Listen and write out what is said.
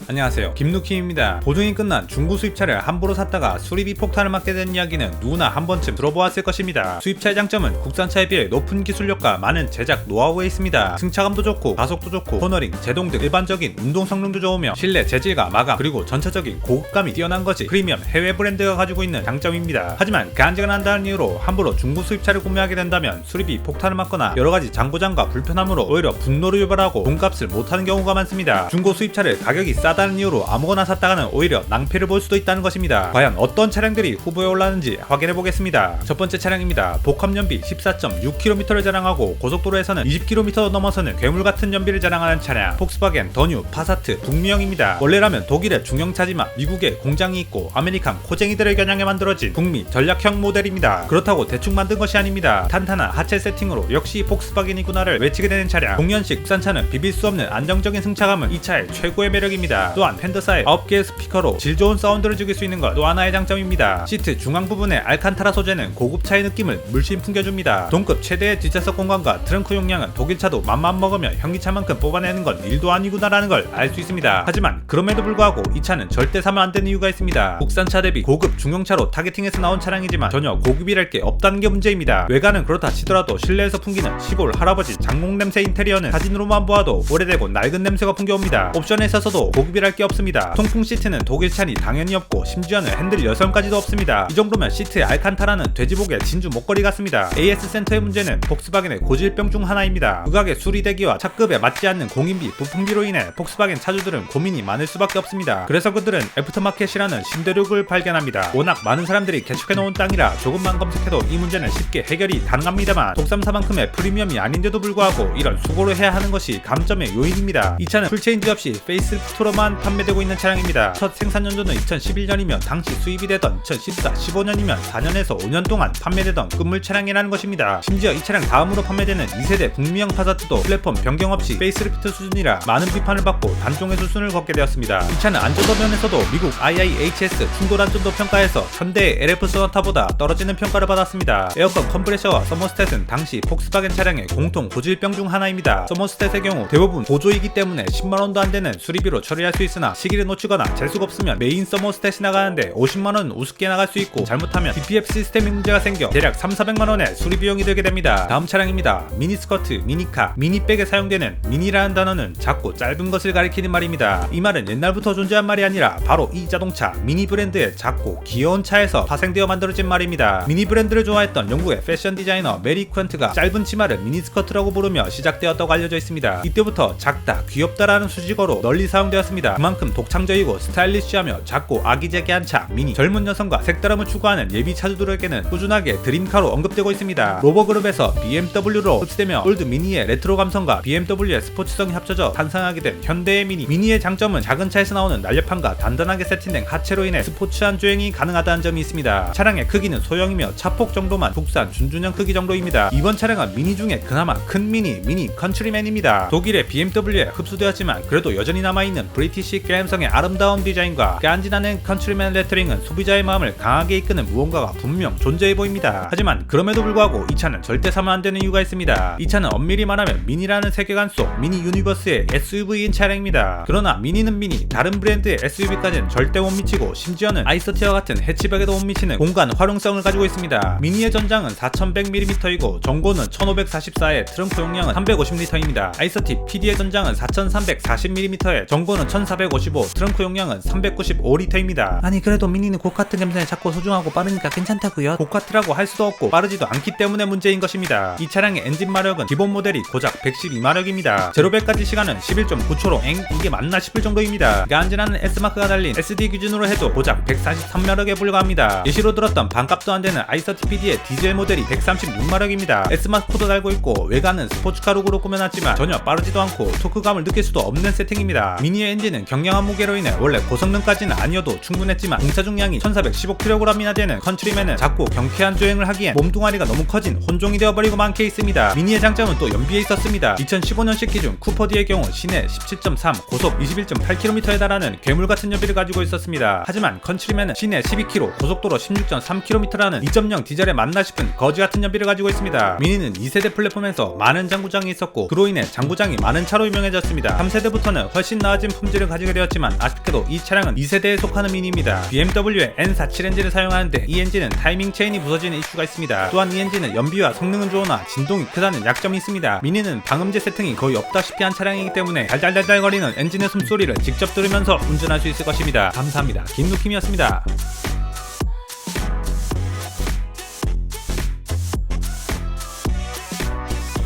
안녕하세요, 김누킴입니다. 보증이 끝난 중고 수입차를 함부로 샀다가 수리비 폭탄을 맞게 된 이야기는 누구나 한 번쯤 들어보았을 것입니다. 수입차의 장점은 국산차에 비해 높은 기술력과 많은 제작 노하우에 있습니다. 승차감도 좋고 가속도 좋고 코너링, 제동 등 일반적인 운동 성능도 좋으며 실내 재질과 마감 그리고 전체적인 고급감이 뛰어난 것이 프리미엄 해외 브랜드가 가지고 있는 장점입니다. 하지만 간직을 한다는 이유로 함부로 중고 수입차를 구매하게 된다면 수리비 폭탄을 맞거나 여러가지 장고장과 불편함으로 오히려 분노를 유발하고 돈값을 못하는 경우가 많습니다. 중고 수입차를 가격이 싸다는 이유로 아무거나 샀다가는 오히려 낭패를 볼 수도 있다는 것입니다. 과연 어떤 차량들이 후보에 올랐는지 확인해보겠습니다. 첫 번째 차량입니다. 복합연비 14.6km를 자랑하고 고속도로에서는 20km 넘어서는 괴물같은 연비를 자랑하는 차량, 폭스바겐 더뉴 파사트 북미형입니다. 원래라면 독일의 중형차지만 미국에 공장이 있고 아메리칸 코쟁이들을 겨냥해 만들어진 북미 전략형 모델입니다. 그렇다고 대충 만든 것이 아닙니다. 탄탄한 하체 세팅으로 역시 폭스바겐이구나를 외치게 되는 차량. 동년식 국산차는 비빌 수 없는 안정적인 승차감은 이 차의 최고의 매력입니다. 또한 펜더사에 9개의 스피커로 질 좋은 사운드를 즐길 수 있는 것 또 하나의 장점입니다. 시트 중앙 부분의 알칸타라 소재는 고급차의 느낌을 물씬 풍겨줍니다. 동급 최대의 뒷좌석 공간과 트렁크 용량은 독일차도 맘만 먹으면 현기차만큼 뽑아내는 건 일도 아니구나라는 걸 알 수 있습니다. 하지만 그럼에도 불구하고 이 차는 절대 사면 안 되는 이유가 있습니다. 국산차 대비 고급 중형차로 타겟팅해서 나온 차량이지만 전혀 고급이랄 게 없다는 게 문제입니다. 외관은 그렇다 치더라도 실내에서 풍기는 시골 할아버지 장롱 냄새 인테리어는 사진으로만 보아도 오래되고 낡은 냄새가 풍겨옵니다. 옵션에 있어서도 고급이랄 게 없습니다. 통풍 시트는 독일차니 당연히 없고 심지어는 핸들 여성까지도 없습니다. 이 정도면 시트의 알칸타라는 돼지복의 진주 목걸이 같습니다. AS 센터의 문제는 폭스바겐의 고질병 중 하나입니다. 극악의 수리대기와 차급에 맞지 않는 공인비, 부품비로 인해 폭스바겐 차주들은 고민이 많을 수밖에 없습니다. 그래서 그들은 애프터마켓이라는 신대륙을 발견합니다. 워낙 많은 사람들이 개척해놓은 땅이라 조금만 검색해도 이 문제는 쉽게 해결이 가능합니다만 독삼사만큼의 프리미엄이 아닌데도 불구하고 이런 수고를 해야 하는 것이 감점의 요인입니다. 이 차는 풀체인지 없이 페이스리프트로만 판매되고 있는 차량입니다. 첫 생산 연도는 2011년이면 당시 수입이 되던 2014, 15년이면 4년에서 5년 동안 판매되던 끝물 차량이라는 것입니다. 심지어 이 차량 다음으로 판매되는 2세대 북미형 파사트도 플랫폼 변경 없이 페이스리프트 수준이라 많은 비판을 받고 단종의 수순을 걷게 되었습니다. 이 차는 안전도 면에서도 미국 IIHS 충돌 안전도 평가에서 현대의 LF 소나타보다 떨어지는 평가를 받았습니다. 에어컨 컴프레셔와 서머스탯은 당시 폭스바겐 차량의 공통 고질병 중 하나입니다. 서머스탯의 경우 대부분 보조이기 때문에 10만원도 안 되는 수리비로 처리할 수 있으나 시기를 놓치거나 재수가 없으면 메인 서머스탯이 나가는데 50만원 우습게 나갈 수 있고 잘못하면 DPF 시스템에 문제가 생겨 대략 3,400만원의 수리 비용이 들게 됩니다. 다음 차량입니다. 미니스커트, 미니카, 미니백에 사용되는 미니라는 단어는 작고 짧은 것을 가리키는 말입니다. 이 말은 옛날부터 존재한 말이 아니라 바로 이 자동차 미니 브랜드의 작고 귀여운 차에서 파생되어 만들어진 말입니다. 미니 브랜드를 좋아했던 영국의 패션 디자이너 메리 퀀트가 짧은 치마를 미니스커트라고 부르며 시작되었다고 알려져 있습니다. 이때부터 작다, 귀엽다라는 수식어로 널리 사용되었습니다. 그만큼 독창적이고 스타일리시하며 작고 아기자기한 차 미니, 젊은 여성과 색다름을 추구하는 예비 차주들에게는 꾸준하게 드림카로 언급되고 있습니다. 로버그룹에서 BMW로 흡수되며 올드 미니의 레트로 감성과 BMW의 스포츠성이 합쳐져 탄생하게 된 현대의 미니. 미니의 장점은 작은 차에서 나오는 날렵함과 단단하게 세팅된 하체로 인해 스포츠한 주행이 가능하다는 점이 있습니다. 차량의 크기는 소형이며 차폭 정도만 국산 준준형 크기 정도입니다. 이번 차량은 미니 중에 그나마 큰 미니 컨트리맨입니다. 독일의 BMW에 흡수되었지만 그래도 여전히 남아있는 브리티시 감성의 아름다운 디자인과 깐진하는 컨트리맨 레터링은 소비자의 마음을 강하게 이끄는 무언가가 분명 존재해 보입니다. 하지만 그럼에도 불구하고 이 차는 절대 사면 안 되는 이유가 있습니다. 이 차는 엄밀히 말하면 미니라는 세계관 속 미니 유니버스의 SUV인 차량입니다. 그러나 미니는 미니, 다른 브랜드의 SUV까지는 절대 못 미치고 심지어는 아이서티와 같은 해치백에도 못 미치는 공간 활용성을 가지고 있습니다. 미니의 전장은 4100mm이고 전고는 1544에 트렁크 용량은 350L입니다. 아이서티 PD의 전장은 4340mm에 전고는 1455, 트렁크 용량은 395L입니다. 아니 그래도 미니는 고카트 감성에 작고 소중하고 빠르니까 괜찮다고요? 고카트라고 할 수도 없고 빠르지도 않기 때문에 문제인 것입니다. 이 차량의 엔진 마력은 기본 모델이 고작 112마력입니다. 0-100까지 시간은 11.9초로 이게 맞나 싶을 정도입니다. 간지나는 S마크가 달린 SD 기준으로 해도 고작 143마력에 불과합니다. 예시로 들었던 반값도 안 되는 i30 PD의 디젤 모델이 136마력입니다. S마크 코도 달고 있고 외관은 스포츠카 룩으로 꾸며놨지만 전혀 빠르지도 않고 토크감을 느낄 수도 없는 세팅입니다. 미니의 엔진은 경량한 무게로 인해 원래 고성능까지는 아니어도 충분했지만 공차 중량이 1415kg이나 되는 컨트리맨은 작고 경쾌한 주행을 하기엔 몸뚱아리가 너무 커진 혼종이 되어버리고 만 케이스입니다. 미니의 장점은 또 연비에 있었습니다. 2015년식 기준 쿠퍼D의 경우 시내 17.3, 고속 21.8km에 달하는 괴물같은 연비를 가지고 있었습니다. 하지만 컨트리맨은 시내 12km, 고속도로 16.3km라는 2.0 디젤에 맞나 싶은 거지같은 연비를 가지고 있습니다. 미니는 2세대 플랫폼에서 많은 장구장이 있었고 그로 인해 장구장이 많은 차로 유명해졌습니다. 3세대부터는 훨씬 나아진 품질 엔진을 가지게 되었지만 아쉽게도 이 차량은 2세대에 속하는 미니입니다. BMW의 N47 엔진을 사용하는데 이 엔진은 타이밍 체인이 부서지는 이슈가 있습니다. 또한 이 엔진은 연비와 성능은 좋으나 진동이 크다는 약점이 있습니다. 미니는 방음제 세팅이 거의 없다시피 한 차량이기 때문에 달달달달거리는 엔진의 숨소리를 직접 들으면서 운전할 수 있을 것입니다. 감사합니다. 김누킴이었습니다.